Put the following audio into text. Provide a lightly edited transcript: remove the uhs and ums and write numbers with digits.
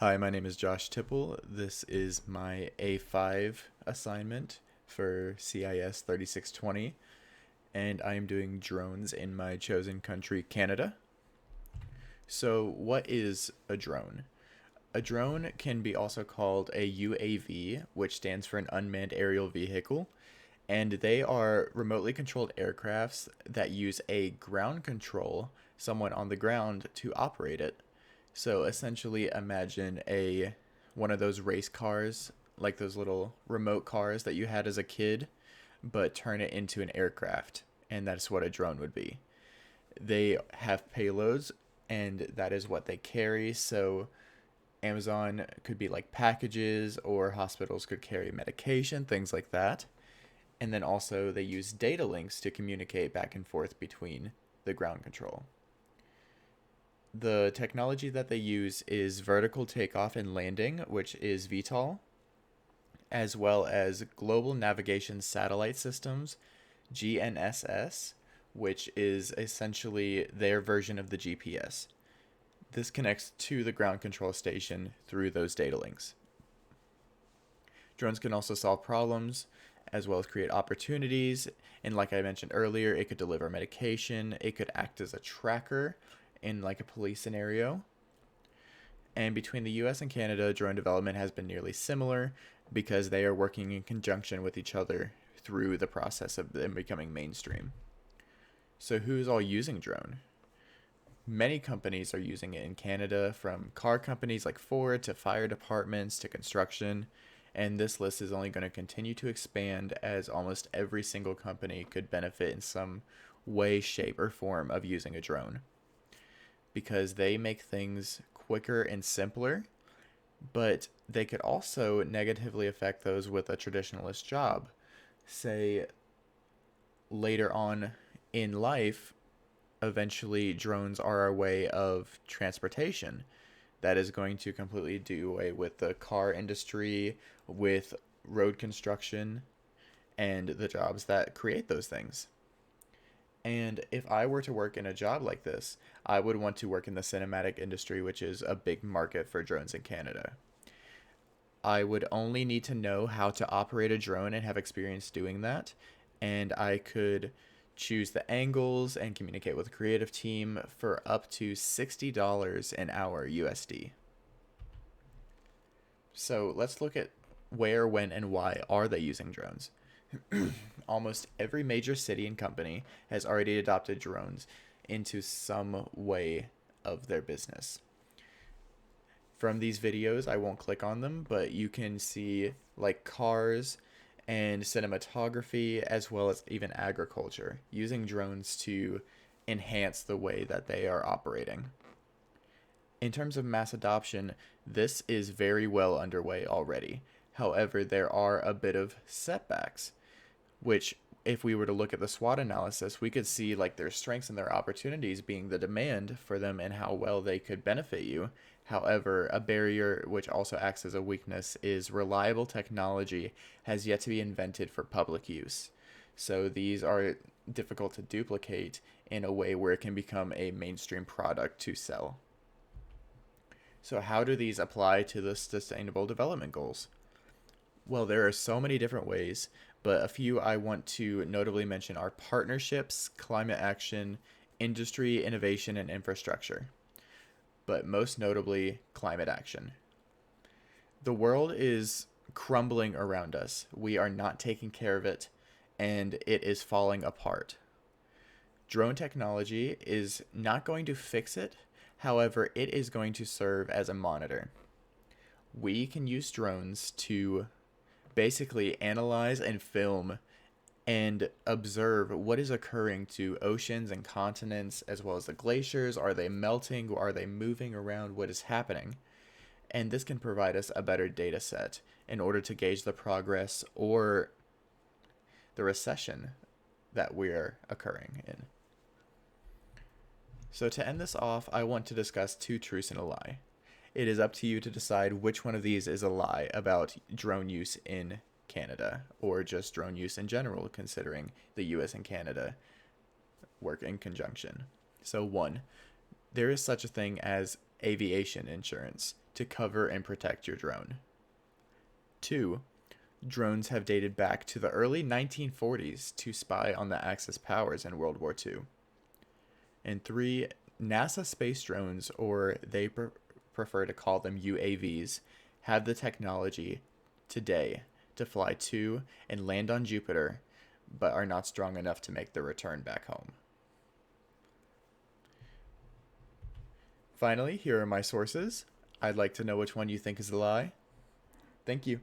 Hi, my name is Josh Tippel. This is my A5 assignment for CIS 3620, and I am doing drones in my chosen country, Canada. So, what is a drone? A drone can be also called a UAV, which stands for an unmanned aerial vehicle, and they are remotely controlled aircrafts that use a ground control, someone on the ground, to operate it. So essentially, imagine a one of those race cars, like those little remote cars that you had as a kid, but turn it into an aircraft, and that's what a drone would be. They have payloads, and that is what they carry. So Amazon could be like packages, or hospitals could carry medication, things like that. And then also they use data links to communicate back and forth between the ground control. The technology that they use is vertical takeoff and landing, which is VTOL, as well as Global Navigation Satellite Systems, GNSS, which is essentially their version of the GPS. This connects to the ground control station through those data links. Drones can also solve problems as well as create opportunities. And like I mentioned earlier, it could deliver medication, it could act as a tracker in like a police scenario. And between the US and Canada, drone development has been nearly similar because they are working in conjunction with each other through the process of them becoming mainstream. So, who's all using drone? Many companies are using it in Canada, from car companies like Ford to fire departments to construction. And this list is only going to continue to expand as almost every single company could benefit in some way, shape, or form of using a drone, because they make things quicker and simpler, but they could also negatively affect those with a traditionalist job. Say, later on in life, eventually drones are a way of transportation that is going to completely do away with the car industry, with road construction, and the jobs that create those things. And if I were to work in a job like this, I would want to work in the cinematic industry, which is a big market for drones in Canada. I would only need to know how to operate a drone and have experience doing that. And I could choose the angles and communicate with a creative team for up to $60 an hour USD. So let's look at where, when, and why are they using drones. Almost every major city and company has already adopted drones into some way of their business. From these videos, I won't click on them, but you can see like cars and cinematography, as well as even agriculture, using drones to enhance the way that they are operating. In terms of mass adoption, this is very well underway already. However, there are a bit of setbacks, which, if we were to look at the SWOT analysis, we could see like their strengths and their opportunities being the demand for them and how well they could benefit you. However, a barrier which also acts as a weakness is reliable technology has yet to be invented for public use. So these are difficult to duplicate in a way where it can become a mainstream product to sell. So how do these apply to the Sustainable Development Goals? Well, there are so many different ways, but a few I want to notably mention are partnerships, climate action, industry, innovation, and infrastructure. But most notably, climate action. The world is crumbling around us. We are not taking care of it, and it is falling apart. Drone technology is not going to fix it. However, it is going to serve as a monitor. We can use drones to basically analyze and film and observe what is occurring to oceans and continents, as well as the glaciers. Are they melting? Are they moving around? What is happening? And this can provide us a better data set in order to gauge the progress or the recession that we're occurring in. So to end this off, I want to discuss two truths and a lie. It is up to you to decide which one of these is a lie about drone use in Canada, or just drone use in general, considering the US and Canada work in conjunction. So, one, there is such a thing as aviation insurance to cover and protect your drone. 2. Drones have dated back to the early 1940s to spy on the Axis powers in World War II. And 3. NASA space drones, or they prefer to call them UAVs, have the technology today to fly to and land on Jupiter, but are not strong enough to make the return back home. Finally, here are my sources. I'd like to know which one you think is a lie. Thank you.